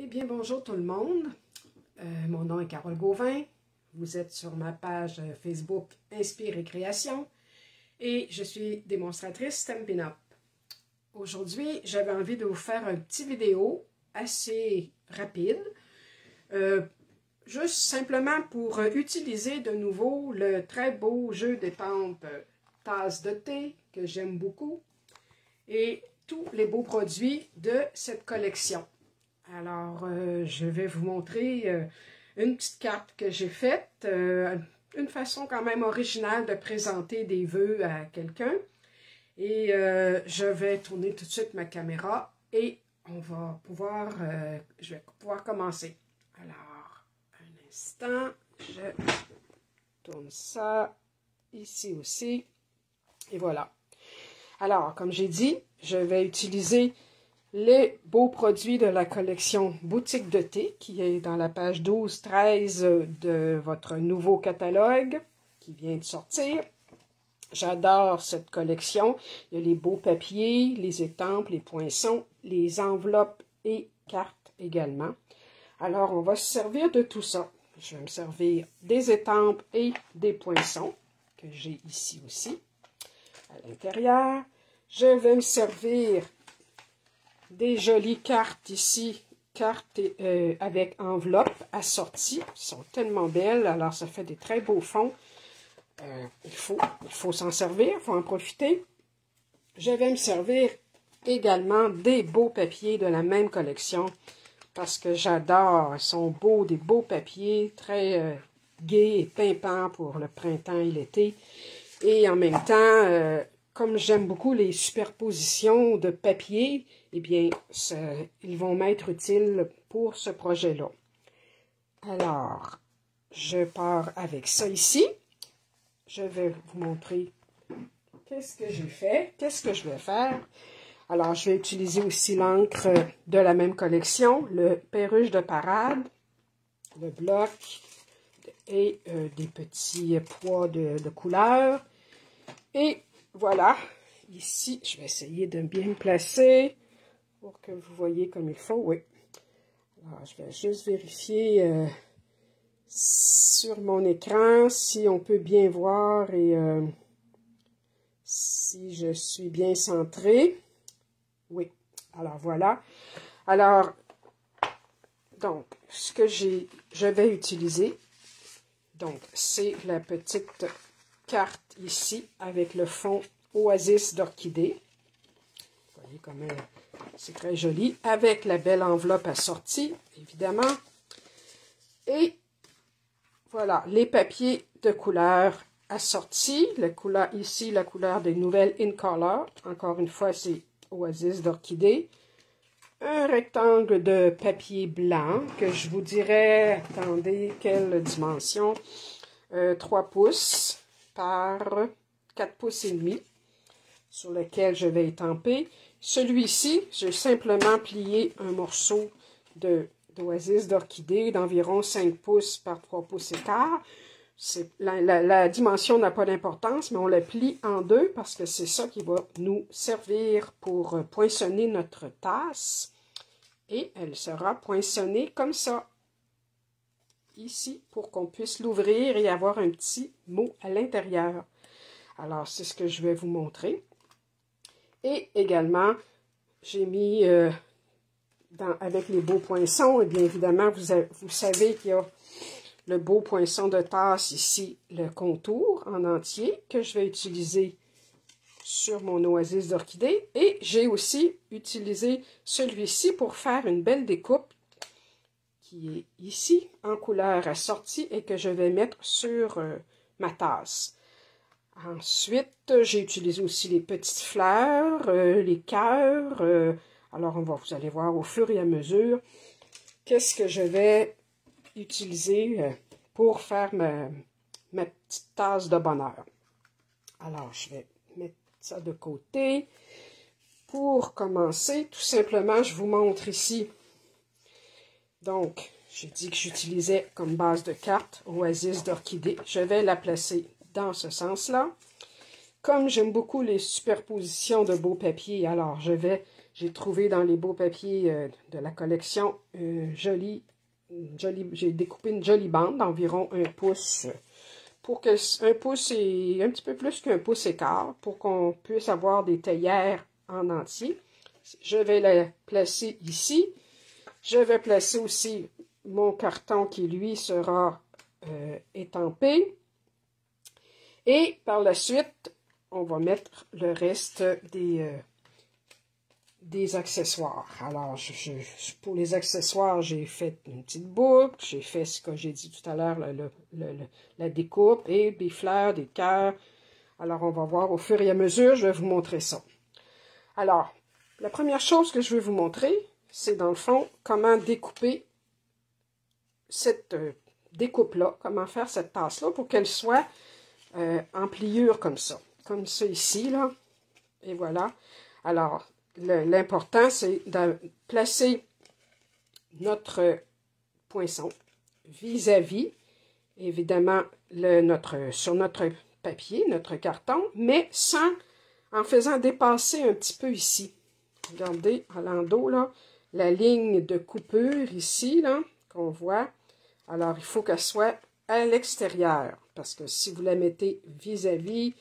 Eh bien, bonjour tout le monde. Mon nom est Carole Gauvin. Vous êtes sur ma page Facebook Inspire et Création et je suis démonstratrice Stampin' Up. Aujourd'hui, j'avais envie de vous faire un petit vidéo assez rapide, juste simplement pour utiliser de nouveau le très beau jeu d'étampes tasse de thé que j'aime beaucoup et tous les beaux produits de cette collection. Alors, je vais vous montrer une petite carte que j'ai faite, une façon quand même originale de présenter des vœux à quelqu'un. Et je vais tourner tout de suite ma caméra et je vais pouvoir commencer. Alors, un instant, je tourne ça ici aussi. Et voilà. Alors, comme j'ai dit, je vais utiliser les beaux produits de la collection Boutique de thé, qui est dans la page 12-13 de votre nouveau catalogue qui vient de sortir. J'adore cette collection. Il y a les beaux papiers, les étampes, les poinçons, les enveloppes et cartes également. Alors, on va se servir de tout ça. Je vais me servir des étampes et des poinçons, que j'ai ici aussi, à l'intérieur. Je vais me servir des jolies cartes ici, cartes avec enveloppe assorties, qui sont tellement belles, alors ça fait des très beaux fonds. Il faut s'en servir, il faut en profiter. Je vais me servir également des beaux papiers de la même collection, parce que j'adore, ils sont beaux, des beaux papiers, très gais et pimpants pour le printemps et l'été. Et en même temps, comme j'aime beaucoup les superpositions de papier, eh bien, ils vont m'être utiles pour ce projet-là. Alors, je pars avec ça ici. Je vais vous montrer qu'est-ce que j'ai fait, qu'est-ce que je vais faire. Alors, je vais utiliser aussi l'encre de la même collection, le perruche de parade, le bloc et des petits pois de couleur. Et voilà, ici, je vais essayer de bien me placer pour que vous voyez comme il faut. Oui. Alors, je vais juste vérifier sur mon écran si on peut bien voir et si je suis bien centrée. Oui. Alors, voilà. Alors, donc, ce que je vais utiliser, donc, c'est la petite carte ici avec le fond Oasis d'orchidée. Vous voyez comme c'est très joli. Avec la belle enveloppe assortie, évidemment. Et voilà, les papiers de couleur assortis. Ici, la couleur des nouvelles In Color. Encore une fois, c'est Oasis d'orchidée. Un rectangle de papier blanc que je vous dirais, attendez, quelle dimension? 3 pouces par 4 pouces et demi sur lequel je vais étamper. Celui-ci, j'ai simplement plié un morceau d'Oasis d'orchidée d'environ 5 pouces par 3 pouces et quart. La dimension n'a pas d'importance, mais on la plie en deux parce que c'est ça qui va nous servir pour poinçonner notre tasse. Et elle sera poinçonnée comme ça, ici, pour qu'on puisse l'ouvrir et avoir un petit mot à l'intérieur. Alors, c'est ce que je vais vous montrer. Et également, j'ai mis, avec les beaux poinçons, et bien évidemment, vous savez qu'il y a le beau poinçon de tasse ici, le contour en entier, que je vais utiliser sur mon Oasis d'orchidée. Et j'ai aussi utilisé celui-ci pour faire une belle découpe qui est ici, en couleur assortie, et que je vais mettre sur ma tasse. Ensuite, j'ai utilisé aussi les petites fleurs, les cœurs. Alors, vous allez voir au fur et à mesure qu'est-ce que je vais utiliser pour faire ma petite tasse de bonheur. Alors, je vais mettre ça de côté. Pour commencer, tout simplement, je vous montre ici. Donc, j'ai dit que j'utilisais comme base de carte Oasis d'orchidée. Je vais la placer dans ce sens-là. comme j'aime beaucoup les superpositions de beaux papiers, alors j'ai trouvé dans les beaux papiers de la collection j'ai découpé une jolie bande d'environ 1 pouce, pour que 1 pouce et un petit peu plus qu'1 pouce et quart, pour qu'on puisse avoir des théières en entier. Je vais la placer ici. Je vais placer aussi mon carton qui, lui, sera étampé. Et par la suite, on va mettre le reste des accessoires. Alors, pour les accessoires, j'ai fait une petite boucle, j'ai fait ce que j'ai dit tout à l'heure, la découpe et des fleurs, des cœurs. Alors, on va voir au fur et à mesure, je vais vous montrer ça. Alors, la première chose que je vais vous montrer, c'est dans le fond, comment découper cette découpe-là, comment faire cette tasse-là pour qu'elle soit en pliure comme ça ici, là. Et voilà. Alors, l'important, c'est de placer notre poinçon vis-à-vis, évidemment, sur notre papier, notre carton, mais en faisant dépasser un petit peu ici. Regardez, à l'endos, là, la ligne de coupure ici, là, qu'on voit. Alors, il faut qu'elle soit à l'extérieur, parce que si vous la mettez vis-à-vis,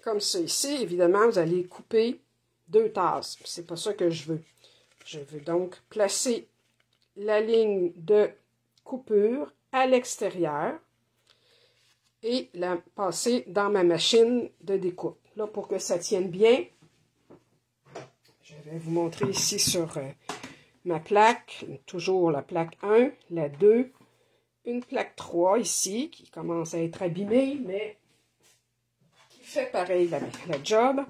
comme ça ici, évidemment, vous allez couper 2 tasses. C'est pas ça que je veux. Je veux donc placer la ligne de coupure à l'extérieur et la passer dans ma machine de découpe. Là, pour que ça tienne bien, je vais vous montrer ici sur ma plaque, toujours la plaque 1, la 2, une plaque 3 ici, qui commence à être abîmée, mais qui fait pareil la job.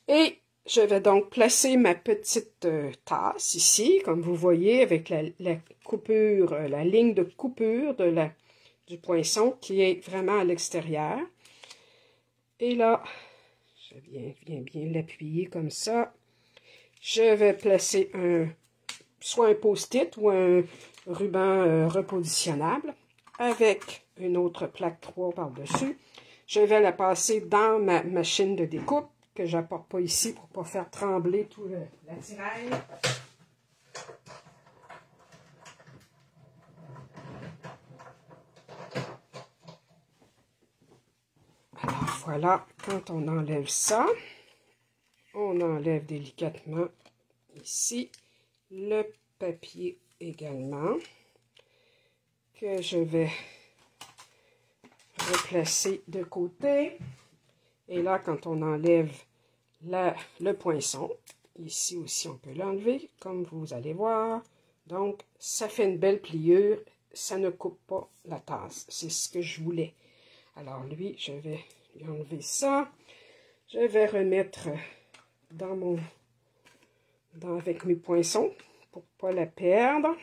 Et je vais donc placer ma petite tasse ici, comme vous voyez, avec la coupure, la ligne de coupure du poinçon qui est vraiment à l'extérieur. Et là, je viens bien l'appuyer comme ça. Je vais placer soit un post-it ou un ruban repositionnable avec une autre plaque 3 par-dessus. Je vais la passer dans ma machine de découpe que je n'apporte pas ici pour ne pas faire trembler tout l'attirail. Alors voilà, quand on enlève ça, on enlève délicatement ici le papier également, que je vais replacer de côté. Et là, quand on enlève le poinçon, ici aussi on peut l'enlever, comme vous allez voir. Donc, ça fait une belle pliure, ça ne coupe pas la tasse. C'est ce que je voulais. Alors lui, je vais lui enlever ça. Je vais remettre avec mes poinçons pour ne pas la perdre.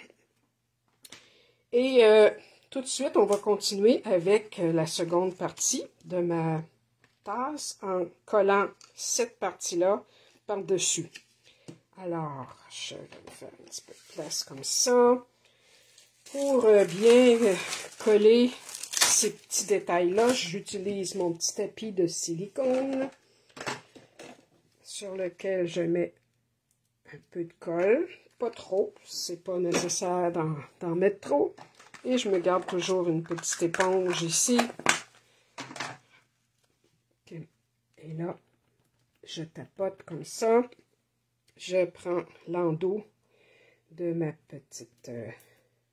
Et tout de suite, on va continuer avec la seconde partie de ma tasse en collant cette partie-là par-dessus. Alors, je vais me faire un petit peu de place comme ça pour bien coller ces petits détails-là. J'utilise mon petit tapis de silicone sur lequel je mets un peu de colle. Pas trop, c'est pas nécessaire d'en mettre trop. Et je me garde toujours une petite éponge ici. Et là, je tapote comme ça. Je prends l'endos de ma petite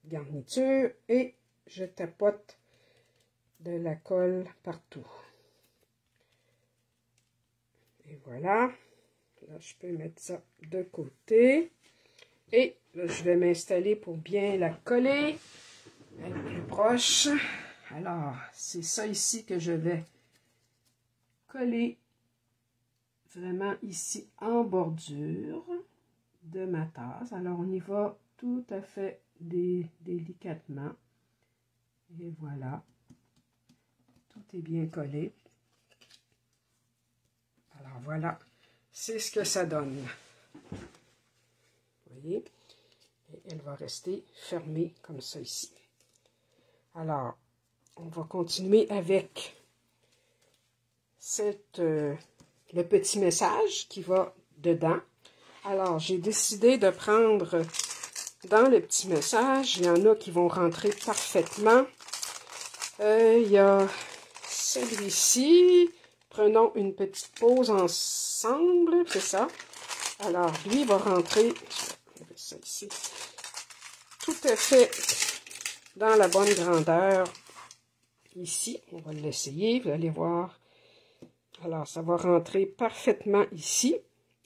garniture et je tapote de la colle partout. Et voilà. Là, je peux mettre ça de côté. Et là, je vais m'installer pour bien la coller. Être plus proche. Alors, c'est ça ici que je vais coller vraiment ici en bordure de ma tasse. Alors, on y va tout à fait délicatement. Et voilà. Tout est bien collé. Alors, voilà. C'est ce que ça donne. Vous voyez? Et elle va rester fermée comme ça ici. Alors, on va continuer avec le petit message qui va dedans. Alors, j'ai décidé de prendre dans le petit message, il y en a qui vont rentrer parfaitement. Il y a celui-ci. Prenons une petite pause ensemble, c'est ça. Alors, lui va rentrer, je vais mettre ça ici, tout à fait dans la bonne grandeur. Ici, on va l'essayer, vous allez voir. Alors, ça va rentrer parfaitement ici.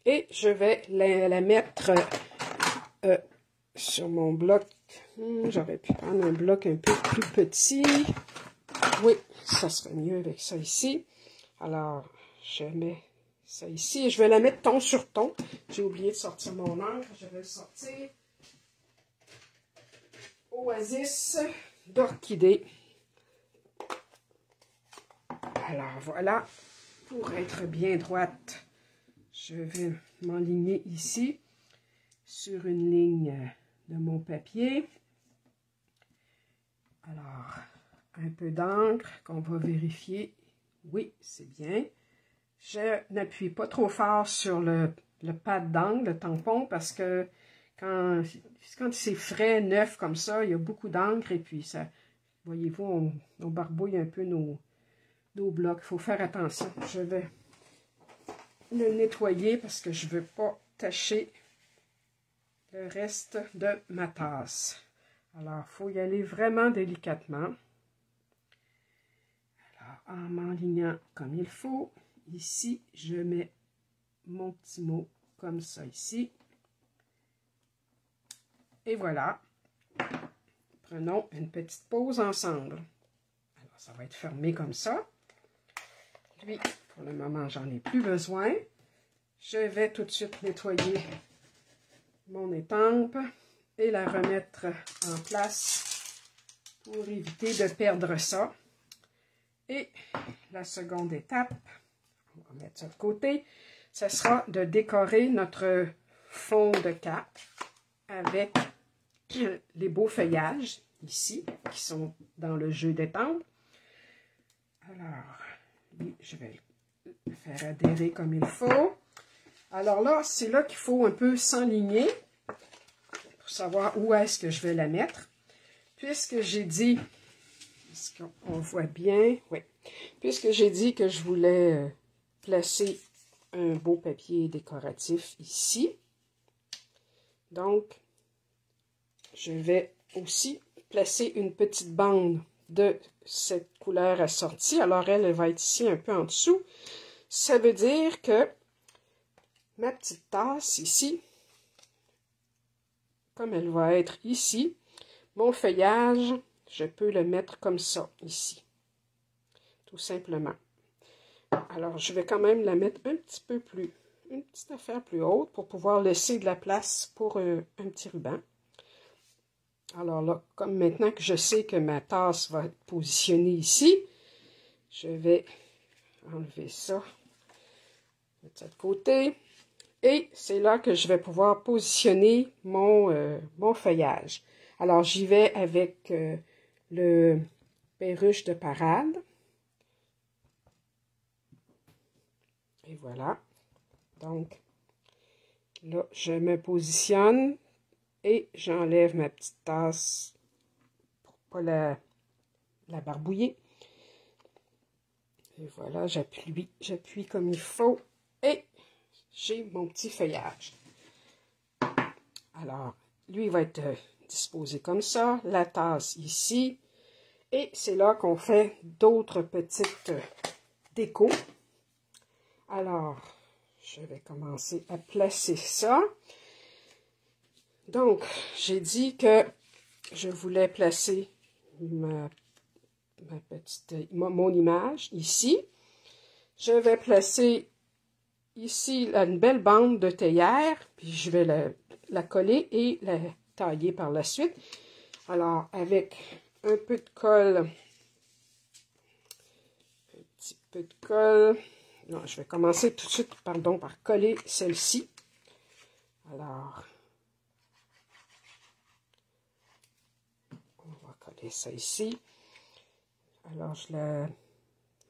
Et je vais la mettre sur mon bloc. J'aurais pu prendre un bloc un peu plus petit. Oui, ça serait mieux avec ça ici. Alors, je mets ça ici et je vais la mettre ton sur ton. J'ai oublié de sortir mon encre. Je vais sortir Oasis d'orchidée. Alors, voilà. Pour être bien droite, je vais m'enligner ici sur une ligne de mon papier. Alors, un peu d'encre qu'on va vérifier. Oui, c'est bien. Je n'appuie pas trop fort sur le pad d'encre, le tampon, parce que quand c'est frais, neuf comme ça, il y a beaucoup d'encre et puis ça, voyez-vous, on barbouille un peu nos blocs. Il faut faire attention. Je vais le nettoyer parce que je ne veux pas tacher le reste de ma tasse. Alors, il faut y aller vraiment délicatement. Alors, en m'enlignant comme il faut, ici, je mets mon petit mot comme ça ici. Et voilà. Prenons une petite pause ensemble. Alors, ça va être fermé comme ça. Lui, pour le moment, j'en ai plus besoin. Je vais tout de suite nettoyer mon étampe et la remettre en place pour éviter de perdre ça. Et la seconde étape, on va mettre ça de côté, ce sera de décorer notre fond de cap avec les beaux feuillages ici, qui sont dans le jeu d'étampe. Alors, lui, je vais le faire adhérer comme il faut. Alors là, c'est là qu'il faut un peu s'enligner pour savoir où est-ce que je vais la mettre. Puisque j'ai dit, est-ce qu'on voit bien? Oui. Puisque j'ai dit que je voulais placer un beau papier décoratif ici. Donc, je vais aussi placer une petite bande de cette couleur assortie. Alors, elle va être ici un peu en dessous. Ça veut dire que ma petite tasse ici, comme elle va être ici, mon feuillage, je peux le mettre comme ça, ici. Tout simplement. Alors, je vais quand même la mettre un petit peu plus, une petite affaire plus haute pour pouvoir laisser de la place pour un petit ruban. Alors là, comme maintenant que je sais que ma tasse va être positionnée ici, je vais enlever ça, mettre ça de côté. Et c'est là que je vais pouvoir positionner mon feuillage. Alors, j'y vais avec le perruche de parade. Et voilà. Donc, là, je me positionne et j'enlève ma petite tasse pour pas la barbouiller. Et voilà, j'appuie comme il faut et j'ai mon petit feuillage. Alors, lui, il va être disposé comme ça, la tasse ici, et c'est là qu'on fait d'autres petites décos. Alors, je vais commencer à placer ça. Donc, j'ai dit que je voulais placer mon image ici. Je vais placer ici une belle bande de théière, puis je vais la coller et la tailler par la suite. Alors, avec un peu de colle, un petit peu de colle. Non, je vais commencer tout de suite, pardon, par coller celle-ci. Alors, on va coller ça ici. Alors,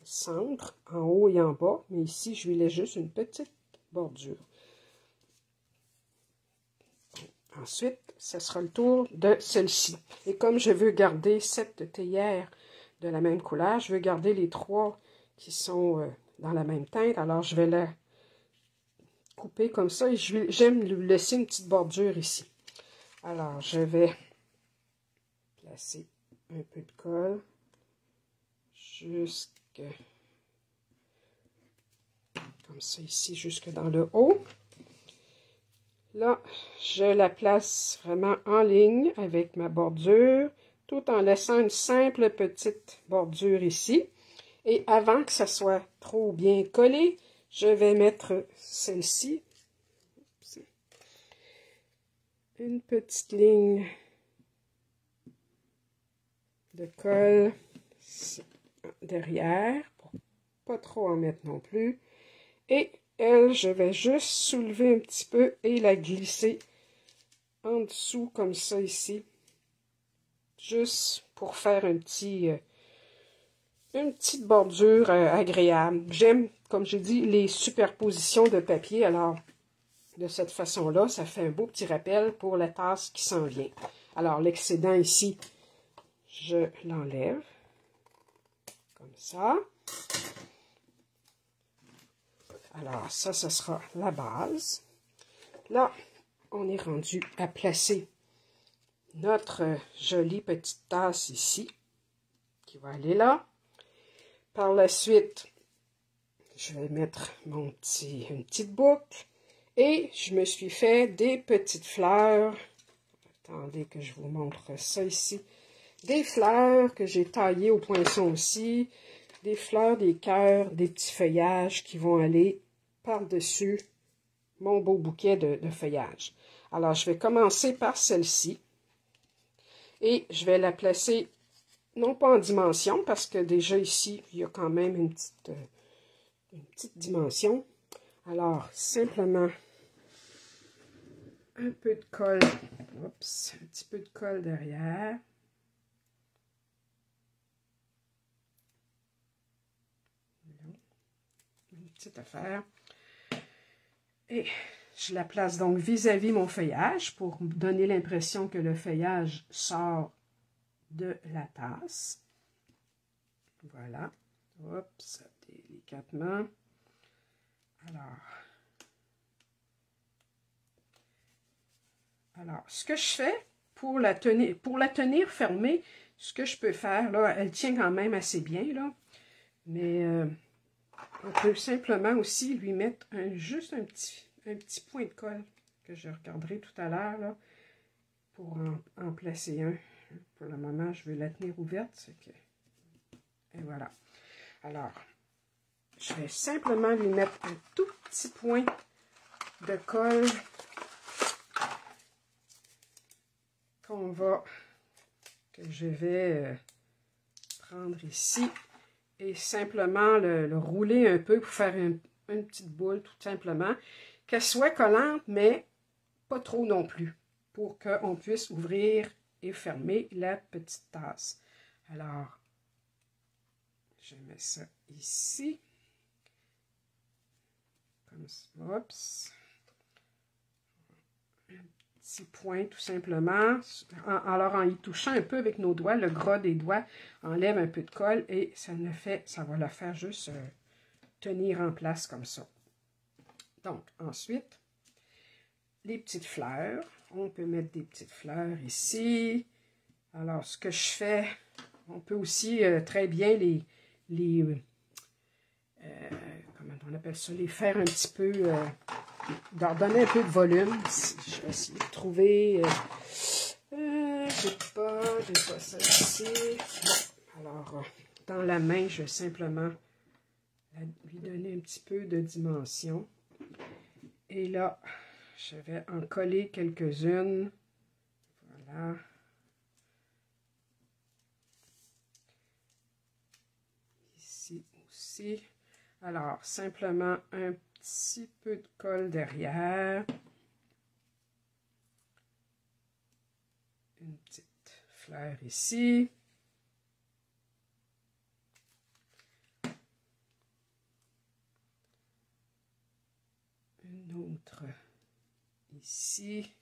centre, en haut et en bas, mais ici, je lui laisse juste une petite bordure. Ensuite, ce sera le tour de celle-ci. Et comme je veux garder cette théière de la même couleur, je veux garder les trois qui sont dans la même teinte, alors je vais la couper comme ça et j'aime lui laisser une petite bordure ici. Alors, je vais placer un peu de colle jusque comme ça ici, jusque dans le haut. Là, je la place vraiment en ligne avec ma bordure, tout en laissant une simple petite bordure ici. Et avant que ça soit trop bien collé, je vais mettre celle-ci. Une petite ligne de colle derrière, pour pas trop en mettre non plus. Et elle, je vais juste soulever un petit peu et la glisser en dessous comme ça ici. Juste pour faire une petite bordure agréable. J'aime, comme je dis, les superpositions de papier. Alors, de cette façon-là, ça fait un beau petit rappel pour la tasse qui s'en vient. Alors, l'excédent ici, je l'enlève. Comme ça. Alors, ça sera la base. Là, on est rendu à placer notre jolie petite tasse ici, qui va aller là. Par la suite, je vais mettre une petite boucle. Et je me suis fait des petites fleurs. Attendez que je vous montre ça ici. Des fleurs que j'ai taillées au poinçon aussi. Des fleurs, des cœurs, des petits feuillages qui vont aller par-dessus mon beau bouquet de feuillages. Alors, je vais commencer par celle-ci. Et je vais la placer, non pas en dimension, parce que déjà ici, il y a quand même une petite dimension. Alors, simplement un peu de colle, oups, un petit peu de colle derrière. Une petite affaire. Et je la place donc vis-à-vis mon feuillage pour donner l'impression que le feuillage sort de la tasse. Voilà. Oups, délicatement. Alors, ce que je fais pour la tenir fermée, ce que je peux faire, là, elle tient quand même assez bien, là. Mais on peut simplement aussi lui mettre juste un petit point de colle que je regarderai tout à l'heure, là, pour en placer un. Pour le moment, je vais la tenir ouverte. Et voilà. Alors, je vais simplement lui mettre un tout petit point de colle que je vais prendre ici et simplement le rouler un peu pour faire une petite boule, tout simplement, qu'elle soit collante, mais pas trop non plus, pour qu'on puisse ouvrir et fermer la petite tasse. Alors, je mets ça ici, comme ça, oups, petit point tout simplement. Alors en y touchant un peu avec nos doigts, le gras des doigts enlève un peu de colle et ça va la faire juste tenir en place comme ça. Donc ensuite, les petites fleurs. On peut mettre des petites fleurs ici. Alors ce que je fais, on peut aussi très bien comment on appelle ça, les faire un petit peu, leur donner un peu de volume. Je vais essayer de trouver, j'ai pas ça ici. Bon, alors, dans la main, je vais simplement lui donner un petit peu de dimension. Et là, je vais en coller quelques-unes. Voilà. Ici aussi. Alors, simplement un petit peu de colle derrière. Une petite fleur ici. autre ici.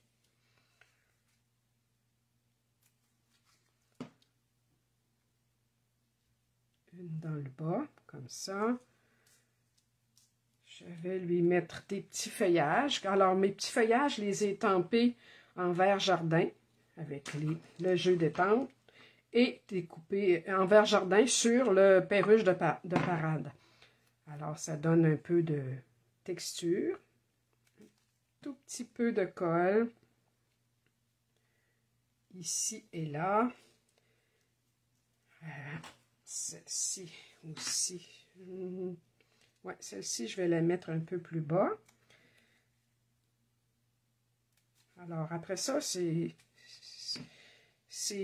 Une dans le bas, comme ça. Je vais lui mettre des petits feuillages. Alors, mes petits feuillages, je les ai étampés en vert jardin avec le jeu d'étampe et découpés en vert jardin sur le perruche de parade. Alors, ça donne un peu de texture. Tout petit peu de colle. Ici et là. Celle-ci aussi. Ouais, celle-ci, je vais la mettre un peu plus bas. Alors, après ça, c'est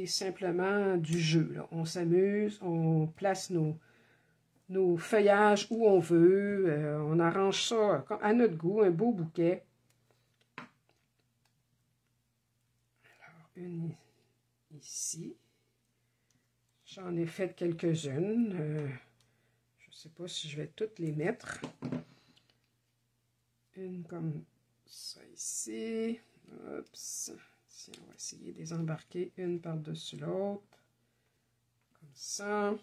simplement du jeu, là. On s'amuse, on place nos feuillages où on veut. On arrange ça à notre goût, un beau bouquet. Alors, une ici. J'en ai fait quelques-unes. Je ne sais pas si je vais toutes les mettre. Une comme ça ici. Oups. Tiens, on va essayer de les embarquer une par-dessus l'autre. Comme ça.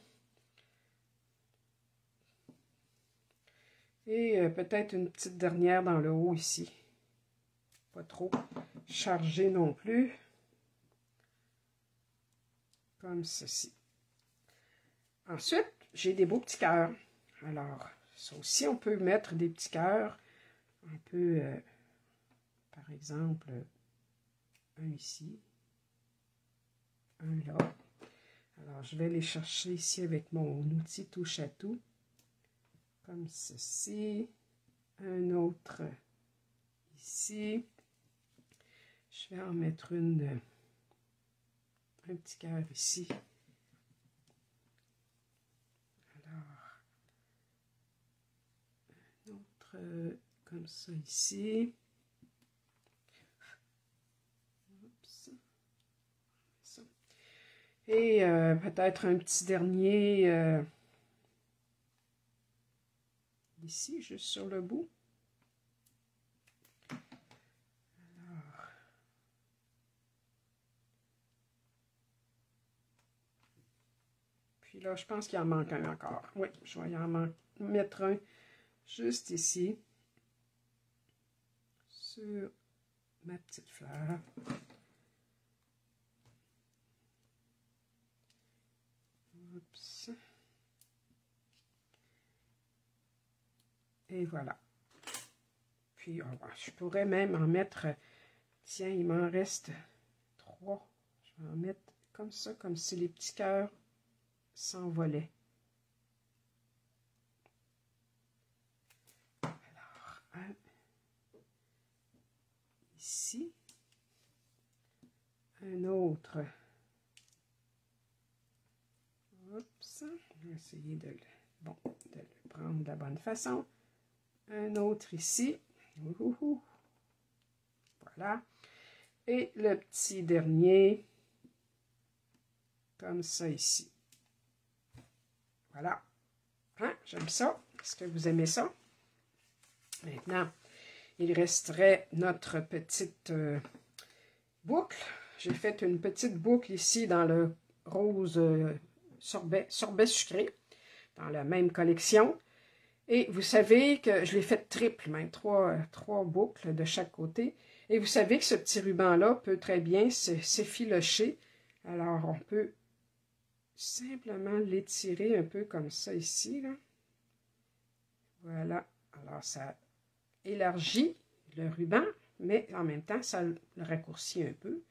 Et peut-être une petite dernière dans le haut ici. Pas trop chargée non plus. Comme ceci. Ensuite, j'ai des beaux petits cœurs. Alors, ça aussi, on peut mettre des petits cœurs. On peut, par exemple, un ici, un là. Alors, je vais les chercher ici avec mon outil touche à tout. Comme ceci. Un autre ici. Je vais en mettre un petit cœur ici. Alors, un autre comme ça ici. Oups. Ça. Et peut-être un petit dernier ici, juste sur le bout. Alors, puis là, je pense qu'il en manque un encore. Oui, je vais en mettre un juste ici, sur ma petite fleur. Oups. Et voilà. Puis, je pourrais même en mettre, tiens, il m'en reste 3. Je vais en mettre comme ça, comme si les petits cœurs s'envolaient. Alors, un ici. Un autre. Oups. On va essayer de le prendre de la bonne façon. Un autre ici. Voilà. Et le petit dernier, comme ça ici. Voilà. Hein? J'aime ça. Est-ce que vous aimez ça? Maintenant, il resterait notre petite boucle. J'ai fait une petite boucle ici dans le rose sorbet sucré, dans la même collection. Et vous savez que je l'ai fait triple, même trois boucles de chaque côté. Et vous savez que ce petit ruban-là peut très bien s'effilocher. Alors, on peut simplement l'étirer un peu comme ça ici, là. Voilà. Alors, ça élargit le ruban, mais en même temps, ça le raccourcit un peu.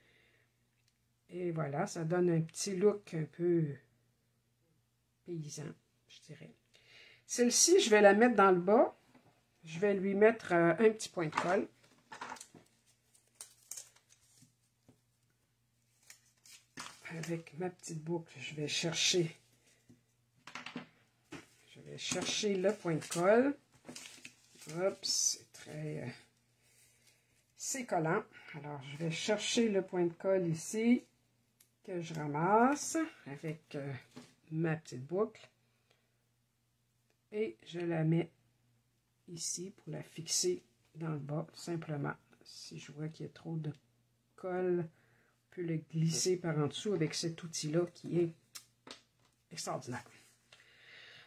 Et voilà, ça donne un petit look un peu paysan, je dirais. Celle-ci, je vais la mettre dans le bas. Je vais lui mettre un petit point de colle. Avec ma petite boucle, je vais chercher le point de colle. Hop, c'est très... c'est collant. Alors, je vais chercher le point de colle ici, que je ramasse avec ma petite boucle. Et je la mets ici pour la fixer dans le bas, tout simplement. Si je vois qu'il y a trop de colle, on peut le glisser par en dessous avec cet outil-là qui est extraordinaire.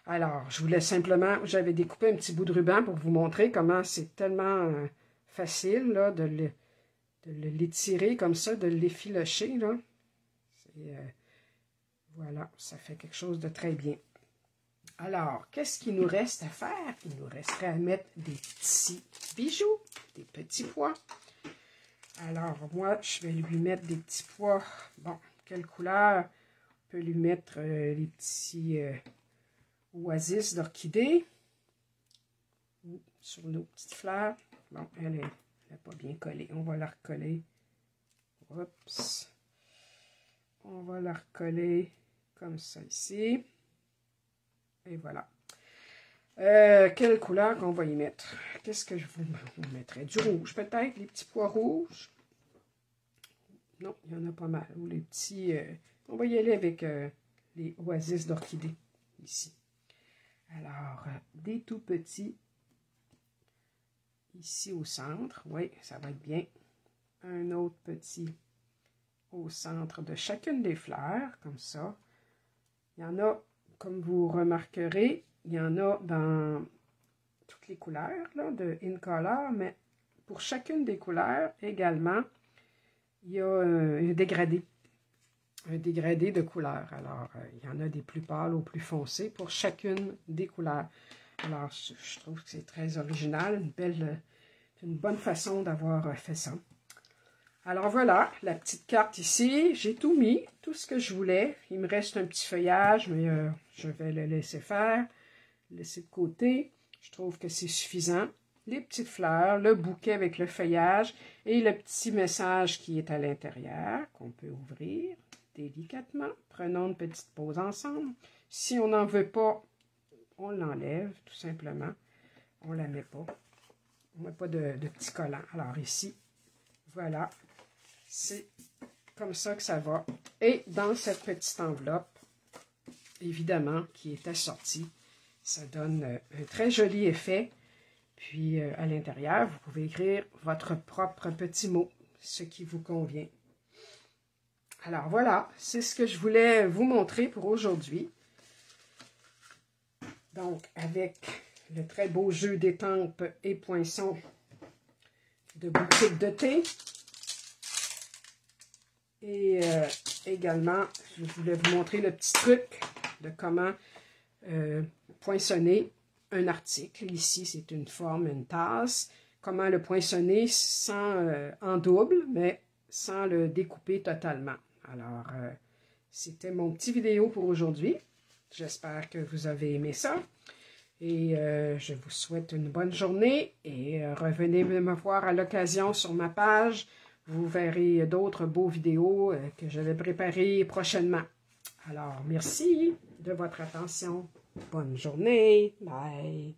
Alors, je voulais simplement, j'avais découpé un petit bout de ruban pour vous montrer comment c'est tellement facile là, de l'étirer comme ça, de l'effilocher. Voilà, ça fait quelque chose de très bien. Alors, qu'est-ce qu'il nous reste à faire? Il nous resterait à mettre des petits bijoux, des petits pois. Alors, moi, je vais lui mettre des petits pois. Bon, quelle couleur? On peut lui mettre les petits oasis d'orchidée sur nos petites fleurs. Bon, elle n'est pas bien collée. On va la recoller. Oups. On va la recoller comme ça ici. Et voilà. Quelle couleur qu'on va y mettre? Qu'est-ce que je vous mettrais? Du rouge, peut-être? Les petits pois rouges? Non, il y en a pas mal. Ou les petits... on va y aller avec les oasis d'orchidée, ici. Alors, des tout petits, ici au centre. Oui, ça va être bien. Un autre petit au centre de chacune des fleurs, comme ça. Il y en a, comme vous remarquerez, il y en a dans toutes les couleurs là, de In Color, mais pour chacune des couleurs également, il y a un dégradé de couleurs. Alors, il y en a des plus pâles aux plus foncés pour chacune des couleurs. Alors, je trouve que c'est très original, une bonne façon d'avoir fait ça. Alors voilà, la petite carte ici, j'ai tout mis, tout ce que je voulais. Il me reste un petit feuillage, mais je vais le laisser faire, le laisser de côté. Je trouve que c'est suffisant. Les petites fleurs, le bouquet avec le feuillage et le petit message qui est à l'intérieur, qu'on peut ouvrir délicatement. Prenons une petite pause ensemble. Si on n'en veut pas, on l'enlève tout simplement. On ne la met pas. On ne met pas de petits collants. Alors ici, voilà. C'est comme ça que ça va. Et dans cette petite enveloppe, évidemment, qui est assortie, ça donne un très joli effet. Puis, à l'intérieur, vous pouvez écrire votre propre petit mot, ce qui vous convient. Alors, voilà, c'est ce que je voulais vous montrer pour aujourd'hui. Donc, avec le très beau jeu d'étampes et poinçons de boutique de thé. Et également, je voulais vous montrer le petit truc de comment poinçonner un article. Ici, c'est une forme, une tasse. Comment le poinçonner sans, en double, mais sans le découper totalement. Alors, c'était mon petit vidéo pour aujourd'hui. J'espère que vous avez aimé ça. Et je vous souhaite une bonne journée. Et revenez me voir à l'occasion sur ma page. Vous verrez d'autres beaux vidéos que je vais préparer prochainement. Alors, merci de votre attention. Bonne journée. Bye.